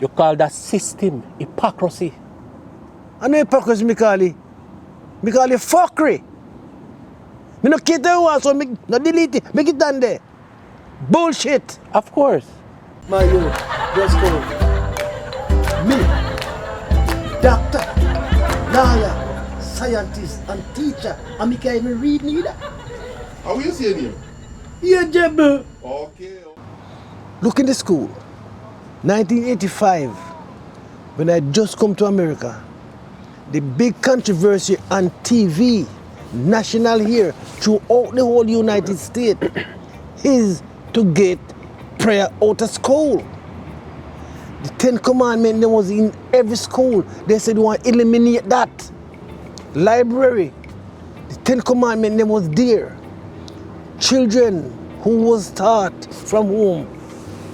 You call that system hypocrisy. And no hypocrisy, me call it. Me call it fuckery. Me no care to one, so me no delete it. Make it done there. Bullshit. Of course. My youth, just go. Me, doctor, lawyer, scientist, and teacher, and me can't even read neither. How will you say your name? Yeah, Jebbe. Okay. Look in the school. 1985, when I just come to America, the big controversy on TV, national here, throughout the whole United States, is to get prayer out of school. The 10 Commandments that was in every school. They said they want to eliminate that. Library, the 10 Commandments that was there. Children who was taught from home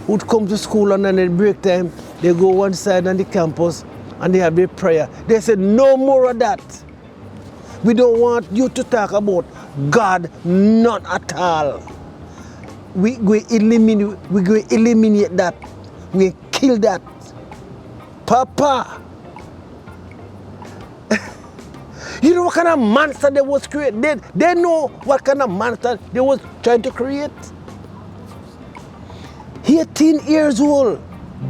would come to school and then at break time, they go one side on the campus and they have their prayer. They said no more of that. We don't want you to talk about God, not at all. We eliminate that. We kill that. Papa. You know what kind of monster they was created? They know what kind of monster they was trying to create. 18 years old,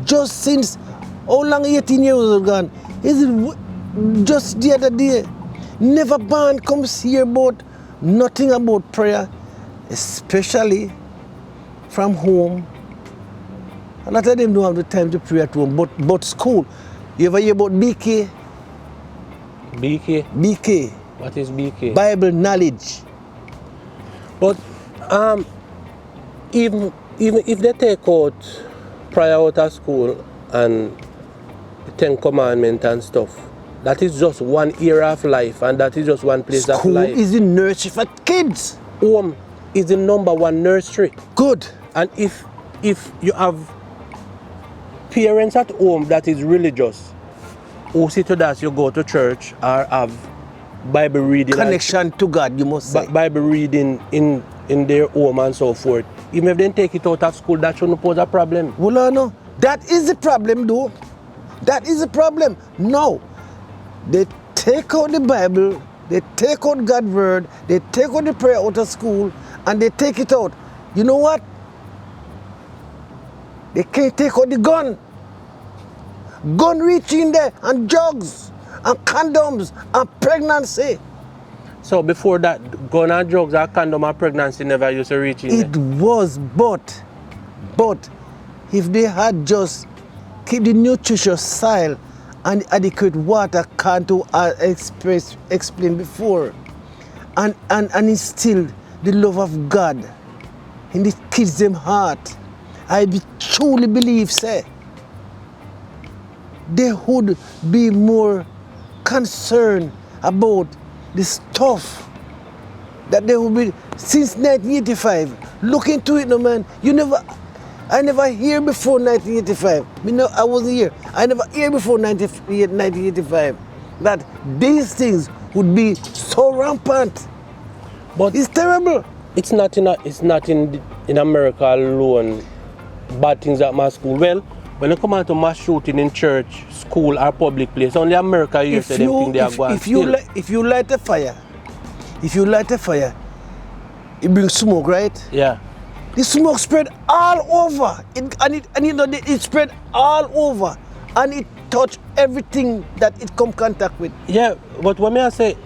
just since, how long 18 years old gone? Is it just the other day? Never ban comes here about nothing about prayer, especially from home. A lot of them don't have the time to pray at home, but school. You ever hear about BK? BK? BK. What is BK? Bible knowledge. But even if they take out prayer out of school and the 10 Commandments and stuff, that is just one era of life and that is just one place of life. School is the nursery for kids. Home is the #1 nursery. Good. And if you have parents at home that is religious, who see to that you go to church or have Bible reading. Connection to God, you must say. Bible reading in their home and so forth. Even if they take it out of school, that shouldn't pose a problem. Well, no. That is the problem, though. That is the problem. No. They take out the Bible, they take out God's word, they take out the prayer out of school, and they take it out. You know what? They can't take out the gun. Gun reaching there, and drugs, and condoms, and pregnancy. So before that, gun and drugs and condom and pregnancy never used to reach in It there. was, but if they had just keep the nutritious soil and adequate water, can't to explain before, and instill the love of God in the kids' them heart, I truly believe, say, they would be more concerned about the stuff that they would be since 1985. Look into it, no man. I never hear before 1985. I wasn't here. I never hear before 1985 that these things would be so rampant. But it's terrible. It's not in America alone. Bad things at mass school. Well, when you come out to mass shooting in church, school, or public place, only America you say them think they are going to steal. If you light a fire, it brings smoke, right? Yeah. The smoke spread all over. It spread all over, and it touched everything that it come contact with. Yeah, but what may I say,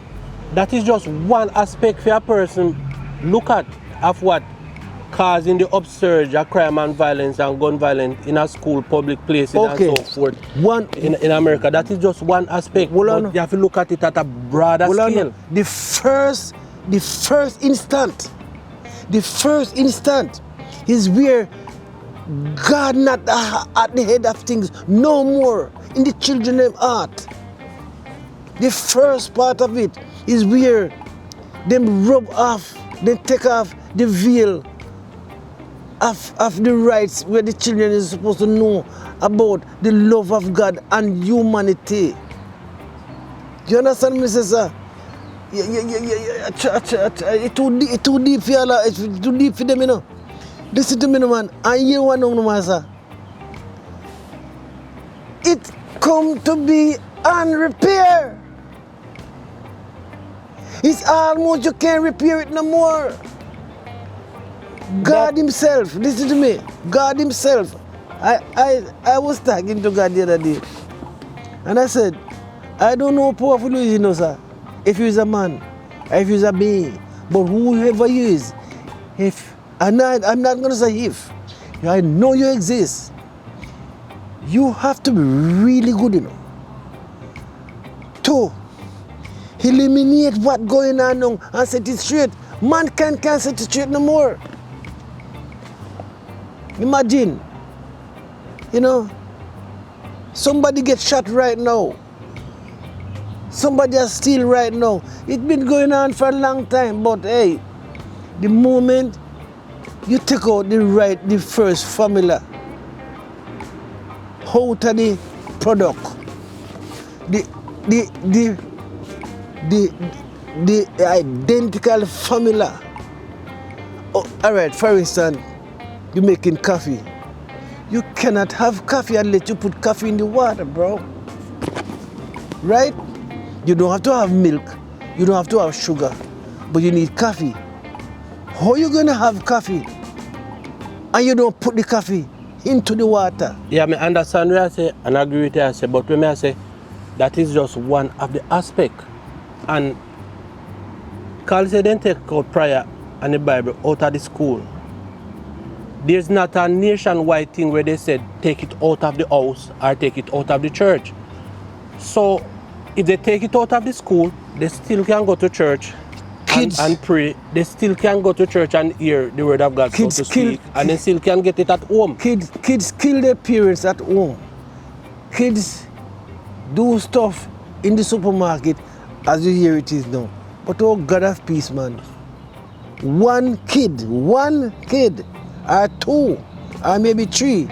that is just one aspect for a person look at of what causing the upsurge of crime and violence and gun violence in a school, public places and so forth. In America, that is just one aspect. But you have to look at it at a broader scale. The first instant is where God not at the head of things no more in the children's heart. The first part of it is where them rub off, they take off the veil of the rights where the children is supposed to know about the love of God and humanity. You understand me, sir? It's too deep for you, it's too deep for them, you know. Listen to me, man. I hear one, no, man, sir. it come to be on repair. It's almost you can't repair it no more. God himself, listen to me, God himself. I was talking to God the other day, and I said, I don't know how powerful you is, you know, sir, if you is a man, or if you is a being, but whoever you is, if, I'm not going to say if, I know you exist, you have to be really good, you know, to eliminate what going on now and set it straight. Man can't set it straight no more. Imagine, you know, somebody gets shot right now. Somebody is still right now. It's been going on for a long time, but hey, the moment you take out the first formula out of the product, the identical formula. Oh, all right, for instance, you're making coffee. You cannot have coffee unless you put coffee in the water, bro. Right? You don't have to have milk. You don't have to have sugar. But you need coffee. How are you going to have coffee and you don't put the coffee into the water? Yeah, I understand what I say and agree with what I say, but when I say that is just one of the aspects. And Carl said then take out prayer and the Bible out of the school. There's not a nationwide thing where they said take it out of the house or take it out of the church. So if they take it out of the school, they still can go to church and pray. They still can go to church and hear the word of God, so to speak, and they still can get it at home. Kids kill their parents at home. Kids do stuff in the supermarket as you hear it is now. But oh God of peace, man. One kid, or two, or maybe three,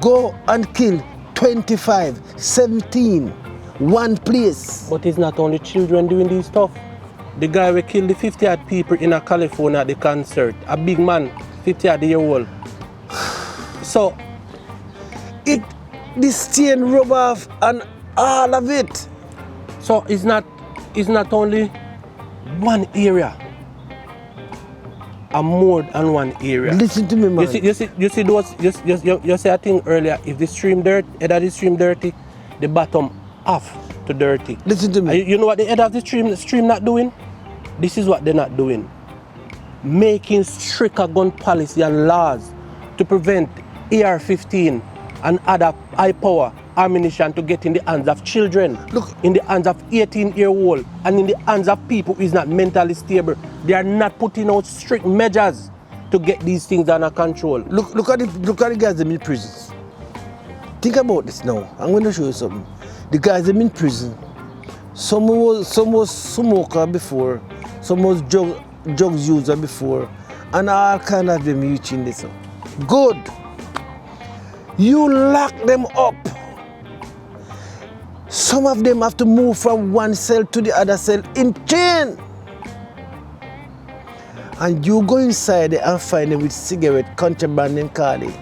go and kill 25, 17, one place. But it's not only children doing this stuff. The guy who killed the 50-odd people in California at the concert, a big man, 50-odd year old. So, the stain rub off and all of it. So it's not only one area. More than one area. Listen to me, man. You see those. You say a thing earlier. If the stream dirty, the bottom half to dirty. Listen to me. You know what the head of the stream not doing? This is what they're not doing. Making stricter gun policy and laws to prevent AR-15 and other high-power ammunition to get in the hands of children, in the hands of 18-year-old, and in the hands of people who is not mentally stable. They are not putting out strict measures to get these things under control. Look at the guys in prisons. Think about this now. I'm going to show you something. The guys in prison, some was smoker before, some was drugs user before, and all kind of them using this. Good. You lock them up. Some of them have to move from one cell to the other cell in chain. And you go inside there and find them with cigarette, contraband and Carly.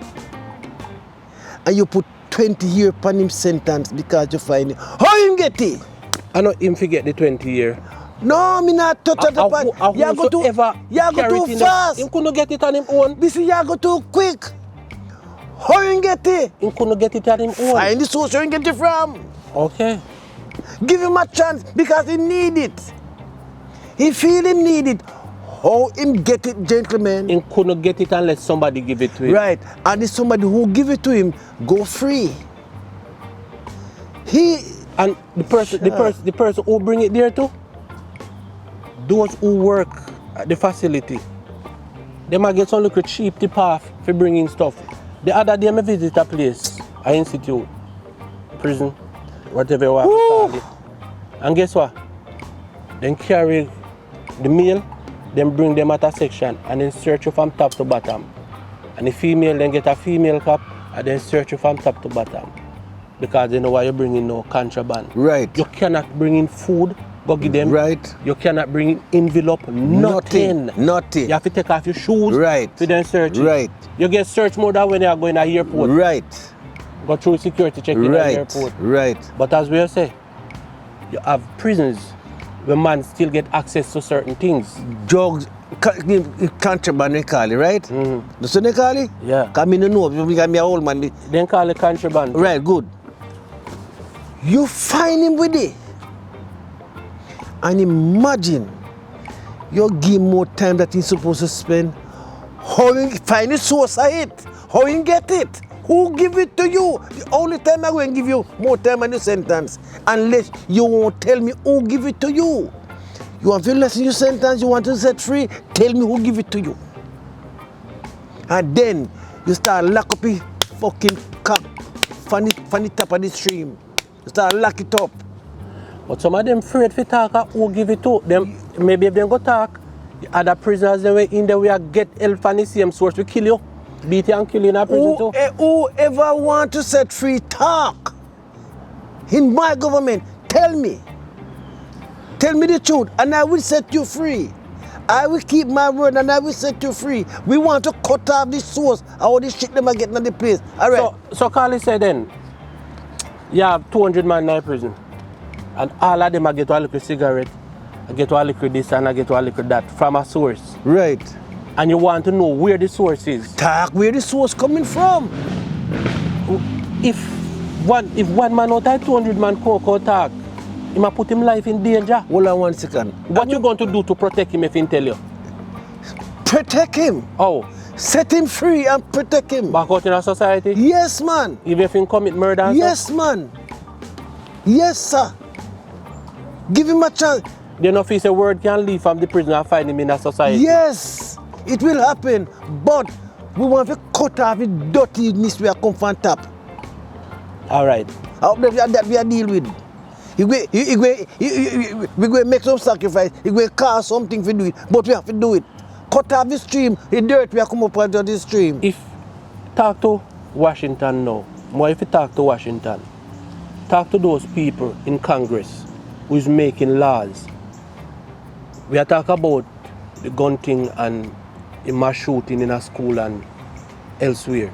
And you put 20 years upon him sentence because you find him. How him get it? I know him forget the 20 years. No, me not touch that upon. You go too fast. Him couldn't get it on him own. This is you go too quick. How you get it? Him couldn't get it on him own. Find the source where you get it from. Okay. Give him a chance because he need it. He feel him need it. How him get it, gentlemen? He couldn't get it unless somebody give it to him. Right, and if somebody who give it to him go free. And the person who bring it there too, those who work at the facility, they might get some little cheap tip off for bringing stuff. The other day I visit a place, an institute, prison, whatever you want to call it. And guess what? Then carry the meal, then bring them at a section and then search you from top to bottom. And the female then get a female cup and then search you from top to bottom. Because they know why you're bringing no contraband. Right. You cannot bring in food, go give them. Right. You cannot bring in envelope, nothing. Nothing. You have to take off your shoes. Right. To then search it. Right. You get searched more than when you are going to the airport. Right. go through security check in the Right, airport. right. But as we say, you have prisons where man still get access to certain things. Drugs, contraband they call it, right? That's what they call it? Yeah. Because I don't know, because I'm an old man. Then call it contraband. Right, good. You find him with it. And imagine, you give him more time that he's supposed to spend. How you find the source of it? How you get it? Who give it to you? The only time I'm going to give you more time on the sentence, unless you won't tell me who give it to you. You want to lessen your sentence, you want to set free, tell me who give it to you. And then you start lock up your fucking cock from the top of the stream. You start lock it up. But some of them afraid to talk who give it to them. Maybe if they go talk, the other prisoners they were in there we get help from the same source, we kill you. Beat you and kill you in a prison too. Whoever want to set free, talk. In my government, tell me. Tell me the truth and I will set you free. I will keep my word and I will set you free. We want to cut off the source of all this shit them are getting in the place. All right. So Carly said then, you have 200 men in prison and all of them are get a little cigarette, I get a little this and I get a little that from a source. Right. And you want to know where the source is. Talk where the source coming from. If one man out of 200 man come talk, he might put him life in danger. Hold on 1 second. What you going to do to protect him if he tell you? Protect him. How? Set him free and protect him. Back out in our society? Yes, man. Even if he commit murder and Yes, stuff? man. Yes, sir. Give him a chance. They know if he say word can leave from the prison and find him in a society. Yes, it will happen. But we want to cut off the dirtiness we are come from top. All right. That we are deal with. We going to make some sacrifice. We going to cost something to do it. But we have to do it. Cut off the stream. The dirt we are come up under the stream. If talk to Washington now, more if you talk to Washington, talk to those people in Congress who is making laws. We are talking about the gun thing and the mass shooting in a school and elsewhere.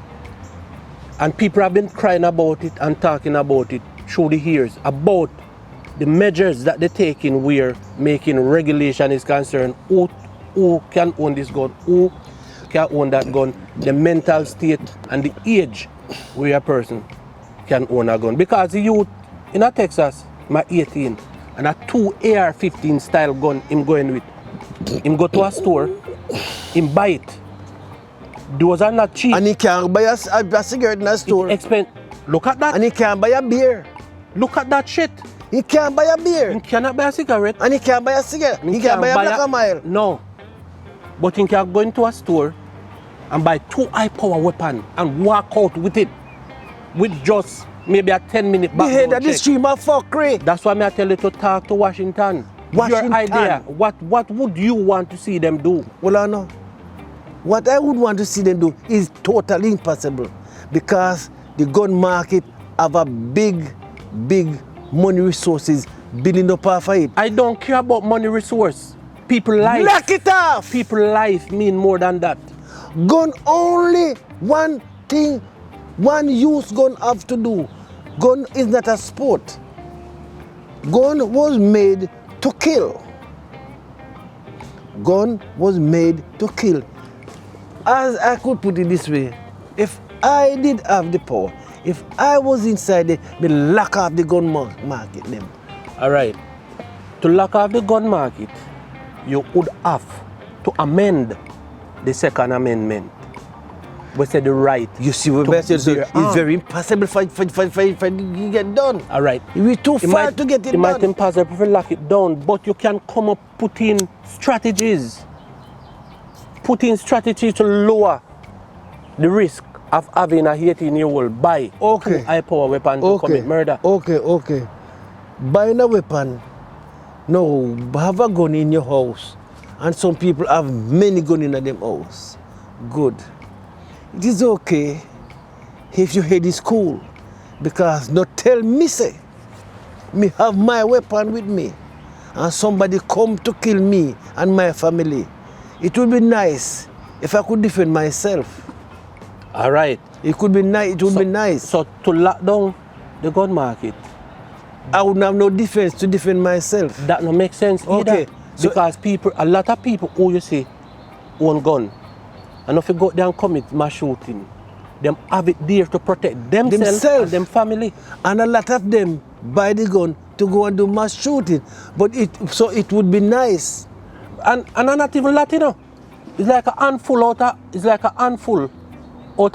And people have been crying about it and talking about it through the years, about the measures that they're taking where making regulation is concerned. Who can own this gun, who can own that gun, the mental state and the age where a person can own a gun. Because the youth in a Texas, my 18, and a 2 AR-15 style gun him going with. Him go to a store, him buy it. Those are not cheap. And he can't buy a cigarette in a store. Look at that. And he can't buy a beer. Look at that shit. He can't buy a beer. He cannot buy a cigarette. And he can't buy a cigarette. He can't buy a Black and Mile. No. But he can go into a store and buy 2 high-power weapons and walk out with it. With just maybe a 10-minute background The head of the check. stream of fuckery. That's why I tell you to talk to Washington. Washington. Your idea, what would you want to see them do? Well, I know. What I would want to see them do is totally impossible because the gun market have a big money resources building up off of it. I don't care about money resource. People life. Knock it off! People life mean more than that. Gun only one thing, one use gun have to do. Gun is not a sport. Gun was made to kill. Gun was made to kill. As I could put it this way, if I did have the power, if I was inside there, me lock off the gun market them. All right. To lock off the gun market, you would have to amend the Second Amendment. We said the right. You see what I said? It's very impossible for you get done. All right. It's too far to get it done. It might be done. impossible to lock it down, but you can come up put in strategies. Put in strategies to lower the risk of having a 18-year-old buy 2 high-power weapons to commit murder. Okay. Buying a weapon, no, have a gun in your house. And some people have many guns in their house. Good. It is okay if you head to school. Because not tell me say, me have my weapon with me. And somebody come to kill me and my family. It would be nice if I could defend myself. All right. It could be nice. It would be nice. So to lock down the gun market, I wouldn't have no defense to defend myself. that no make sense Okay, either. so- Because a lot of people who you see own gun, and if you go there and commit mass shooting, them have it there to protect themselves and them family. And a lot of them buy the gun to go and do mass shooting. But it would be nice. And not even Latino. It's like a handful out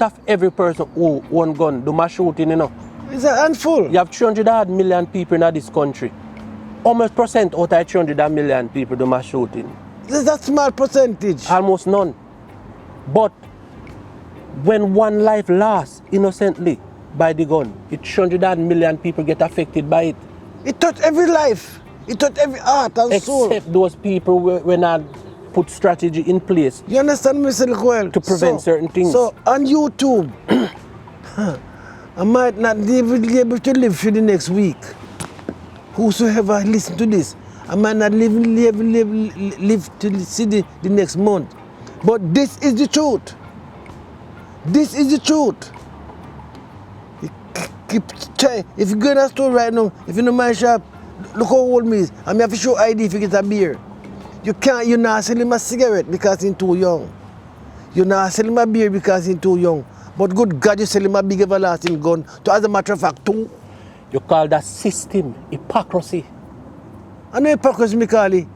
of every person who own gun do mass shooting, you know. It's a handful. You have 300 million people in this country. How much percent out of 300 million people do mass shooting? It's a small percentage. Almost none. But when one life lost innocently by the gun, 300 million people get affected by it. It touched every life. It touched every heart and soul. Except those people when I put strategy in place. You understand me, Mr. Well? To prevent certain things. So on YouTube, I might not even be able to live through the next week. Whosoever listen to this, I might not live to see the next month. But this is the truth. This is the truth. If you go in a store right now, if you know my shop, look how old me is. I have to show ID if you get a beer. You're not selling my cigarette because he's too young. You're not selling my beer because he's too young. But good God, you're selling my big everlasting gun. To as a matter of fact, too. You call that system hypocrisy. I know hypocrisy, me call it.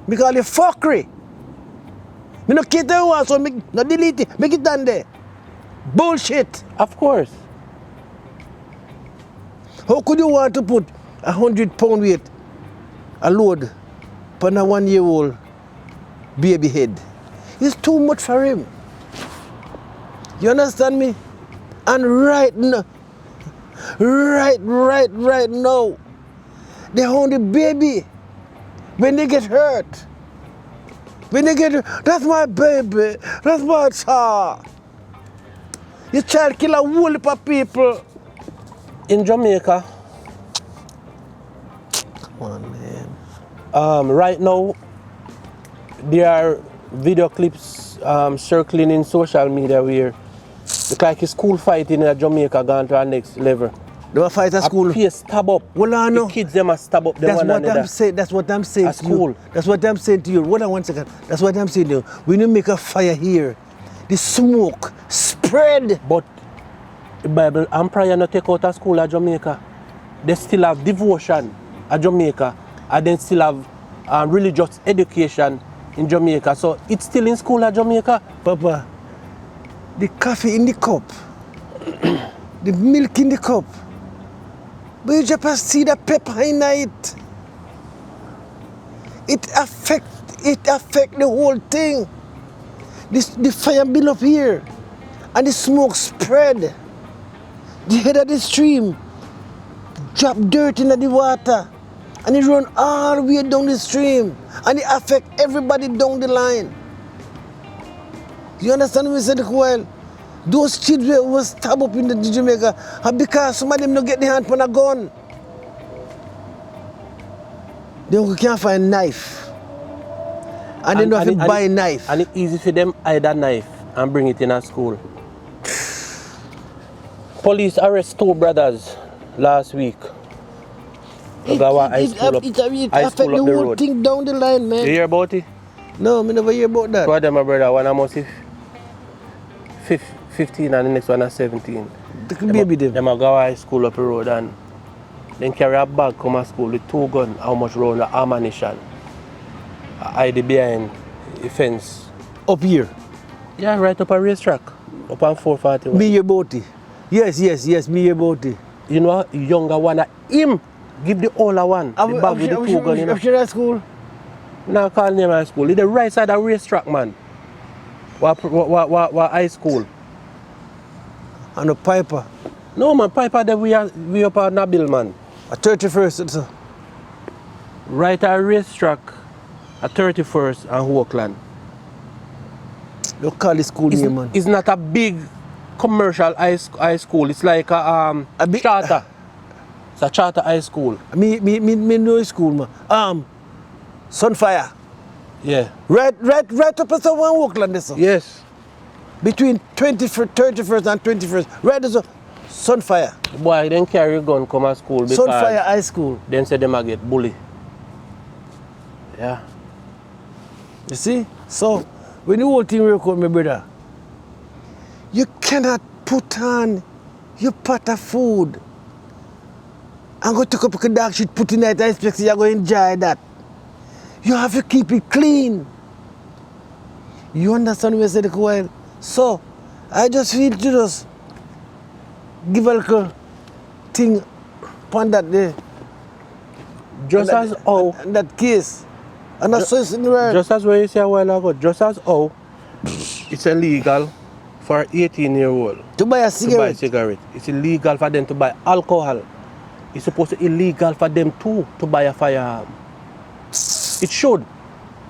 Me call it fuckery. Me no cater one, so me no delete it. Make it down there. Bullshit. Of course. How could you want to put 100 pound weight, a load, on a 1-year-old baby head? It's too much for him. You understand me? And right now, right now, they own the baby. When they get hurt, that's my baby, that's my child. Your child kill a whole heap of people. In Jamaica, Come on, man. right now, there are video clips circling in social media where it's like a school fighting in Jamaica gone to our next level. They will fight at school. A peer stab up. Well, I know. The kids them a stab up them That's one what another. I'm saying. That's what I'm saying At to you. school. That's what I'm saying to you. Hold on 1 second. That's what I'm saying to you. When you make a fire here, the smoke spread. But the Bible and prayer not take out of school at Jamaica. They still have devotion at Jamaica, and then still have religious education in Jamaica. So it's still in school at Jamaica. Papa, the coffee in the cup, the milk in the cup, but you just see the pepper in it. It affect the whole thing. The fire build up here, and the smoke spread. The head of the stream drop dirt into the water, and it run all the way down the stream, and it affect everybody down the line. You understand what I said? Well, those children were stabbed up in the Jamaica, and because some of them don't get their hand on a gun, they can't find knife, and they don't have to buy a knife. And it's easy for them hide a knife and bring it in a school. Police arrest 2 brothers last week. It high school up affect the the whole road. thing down the line, man. You hear about it? No, I never hear about that. Two of them are brother, one almost 15 and the next one is 17. They could baby them. Them a go high school up the road and then carry a bag come to school with 2 guns, how much round the ammunition. Hide behind the fence. Up here. Yeah, right up a racetrack. Up on 441. Me hear about it. Yes, me hear about it. You know, younger one, him give the older one the bag with the 2 guns. You know. Up here at school? Now call name high school. It's the right side of racetrack, man. What high school? And a Piper. No, man, Piper, there we up at Nabil, man. A 31st, sir. Right at racetrack at 31st and Oakland. You call the school name, man. It's not a big commercial high school. It's like a charter. It's a charter high school. Me know the school, man. Sunfire. Yeah. Right up at the one Oakland, sir. Yes. between 31st and 21st, right there's a Sunfire. Boy, then carry gun come to school because Sunfire High School. then say them a get bully. Yeah. You see? So, when the whole thing work out, my brother, you cannot put on your pot of food and go take up a dog shit, put in it, and expect you're going to enjoy that. You have to keep it clean. You understand what I said a while? So, I just feel to just give a little thing upon that day. Just And as how that case. And that's so it's in the world. just as what you say a while ago, just as how it's illegal for an 18-year-old To buy a to buy cigarette. cigarette. It's illegal for them to buy alcohol. It's supposed to be illegal for them too to buy a firearm. It should.